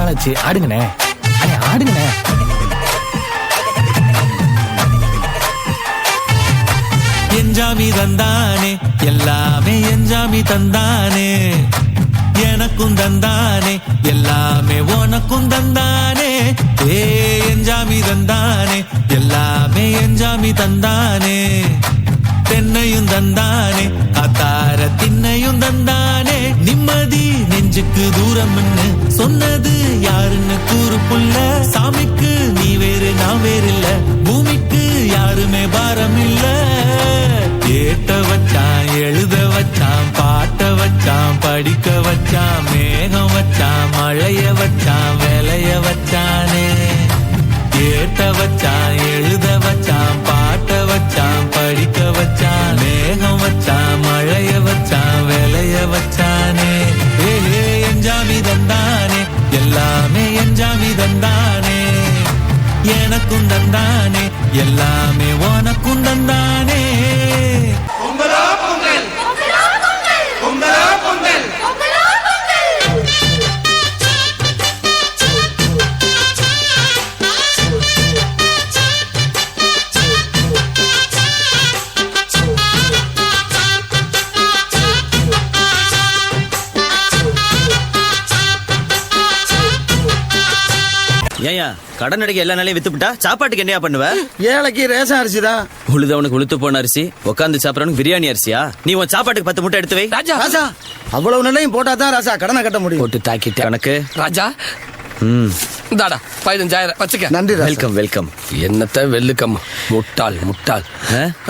நாளாச்சு, ஆடுங்கண்ணே, ஆடுங்கண்ணே. என்ஜாமி தந்தானே, எல்லாமே என்ஜாமி தந்தானே, எனக்கும் தந்தானே, எல்லாமே உனக்கும் தந்தானே. ஏ என்ஜாமி தந்தானே, எல்லாமே என்ஜாமி தந்தானே, தென்னையும் தந்தானே, காத்தார திண்ணையும் தந்தானே. நிம்மதி நெஞ்சுக்கு தூரம்னு சொன்னது யாருன்னு கூறு புள்ள. சாமிக்கு நீ வேறு நான் வேறு இல்ல, பூமிக்கு யாருமே பாரம் இல்ல. ஏட்ட வச்சான், எழுத வச்சான், பாட்ட வச்சான், படிக்க வச்சான், மேகம் வச்சான், மழைய வச்சான், விளைய வச்சானே. ஏட்ட வச்சான், எழுத வச்சான், பாட்ட வச்சான், படிக்க வச்சான், மேகம் வச்சான், மழைய வச்சான், விளைய வச்சானே. ஏ என்ஜாமி தந்தானே, எல்லாமே என்ஜாமி தந்தானே, எனக்கும் தந்தானே, எல்லாமே உனக்கும் தந்தானே. பொங்கலோ பொங்கல், பொங்கலோ பொங்கல். ஏயா கடன் அடைக்க எல்லா நாளையும் வித்துப்பிட்டா சாப்பாட்டுக்கு என்னையா பண்ணுவ? ஏழைக்கு ரேஷன் அரிசி தான். உழுதவனுக்கு உளுத்து போன அரிசி, உட்காந்து சாப்பிடறவனுக்கு பிரியாணி அரிசியா? நீ உன் சாப்பாட்டுக்கு 10 மூட்டை எடுத்து வை. ராஜா அவ்வளவு நிலையும் போட்டா தான் ராசா கடனை கட்ட முடியும். போட்டு தாக்கிட்டு கணக்கு ராஜா இந்தாடா 15,000 வச்சுக்க. நன்றி வெல்கம் வெல்கம். என்னத்த வெல்லுக்கம், முட்டாள் முட்டாள்.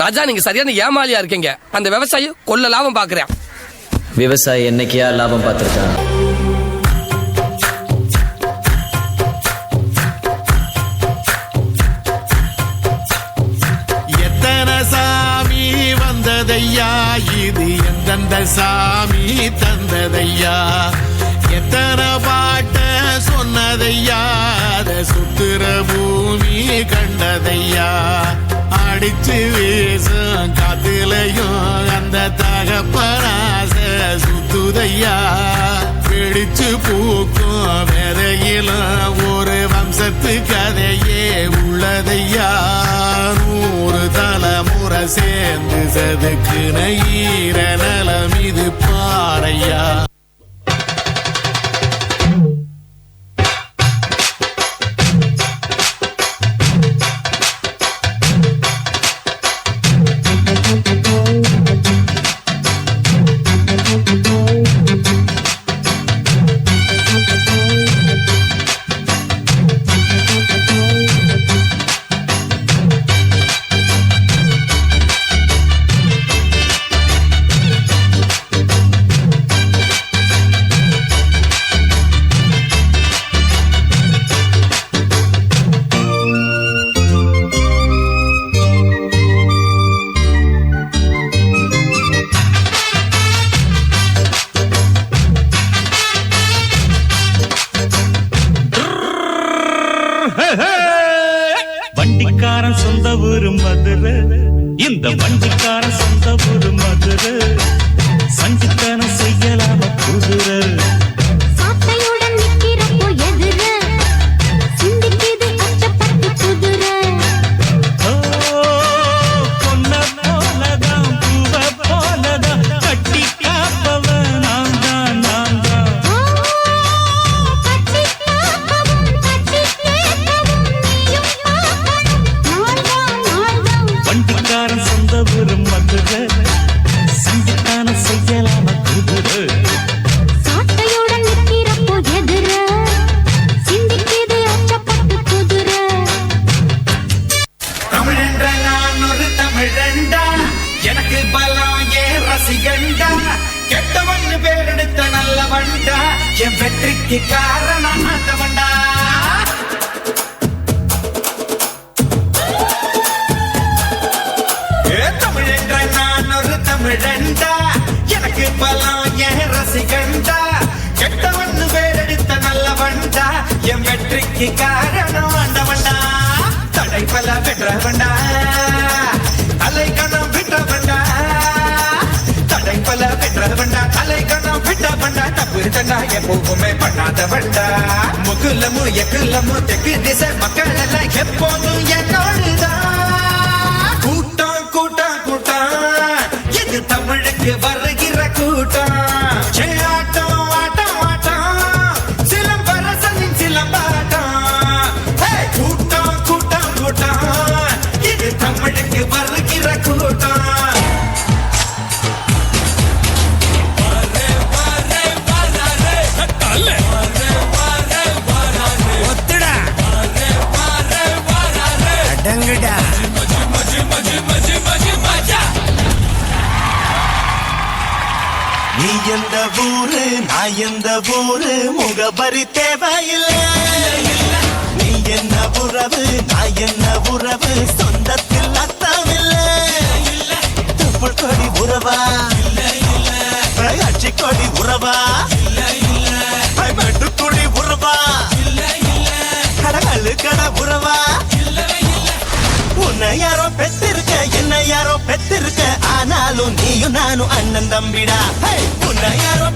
ராஜா நீங்க சரியான ஏமாளியா இருக்கீங்க. அந்த விவசாயி கொள்ள லாபம் பாக்குறேன். விவசாயி என்னைக்கியா லாபம் பார்த்திருக்கான்? தந்ததையா, இது எந்தெந்த சாமி தந்ததையா, எத்தனை பாட்ட சொன்னதையா, அத சுத்துற பூமி கண்டதையா, அடிச்சு வீசும் காத்துலையும் அந்த தகப்பனாச சுத்துதையா, பிடிச்சு பூக்கும் விதையிலும் ஒரு வம்சத்து கதையே உள்ளதையா, 100 தலைமுறை சேர்ந்து சதுக்குன ஈர நலம் இது பாறையா. வண்டிக்காரன் சொந்த ஊரு மதுரை, இந்த வண்டிக்காரன் சொந்த ஊரு மதுரை, சஞ்சித்தனம் செய்யலாம குதிரை. சாட்டையுடன் நிற்கிறப்போ எதிர சிந்திக்குது அச்சப்பட்டு குதிரை. பொன்ன போலதான் பூவ போலதான் கட்டி காப்பவன் நான் தான், நான் தான். கட்டி காக்கவும் கட்டி கேட்கவும் நீயும் பார்க்கணும், நாள்தான். வண்டிக்காரன் சொந்த ஊரு மதுரை, சஞ்சித்தனம் செய்யலாம குதிரை. சாட்டையுடன் நிற்கிறப்போ எதிர சிந்திக்குது அச்சப்பட்டு குதிரை. தமிழென்ற நான் ஒரு தமிழண்டா, எனக்கு பலம் ஏன் ரசிகண்டா, கெட்டவன் பேரெடுத்த நல்லவண்டா, என் வெற்றிக்கு காரணம் ஆண்டவண்டா. தமிழென்ற நான் ஒரு தமிழண்டா, எனக்கு பலம் ஏன் ரசிகண்டா, கெட்டவன் பேரெடுத்த நல்லவண்டா, என் வெற்றிக்கு காரணம் ஆண்டவண்டா. தடைப்பல பெற்றவண்டா, தலை கணம் விட்டவண்டா, தடைப்பல பெற்றவண்டா, தலை கணம் விட்டவண்டா, தப்பு விருட்டண்டா எப்பவுமே பண்ணாத வண்டா முகுலமு எக்குலமு தெற்கு திசை மக்கள் எல்லாம் எப்போதும் என்னோடுதான் கூட்டம் கூட்டம் கூட்டம் இது தமிழுக்கு வருகிற கூட்டம் ஆட்டம் ஆட்டம் ஆட்டம் சிலம்பரசனின் சிலம்பாட்டம் கூட்டம் கூட்டம் கூட்டம் இது தமிழுக்கு வருகிற கூட்டம் நீ எந்த ஊரு நான் எந்த ஊரு முகபரி தேவையில்லை நீ என்ன உறவு நான் என்ன உறவு சொந்தத்தில் அர்த்தமில்லை தொப்புள் கொடி உறவா அச்சி கொடி உறவா மெட்டுக்குடி உறவா கடகழு கட உறவா உன்னை யாரோ பெத்திருக்க என்ன யாரோ பெத்திருக்க ஆனாலும் நீயும் நானும் அண்ணன் தம்பிடா உன்னை யாரோ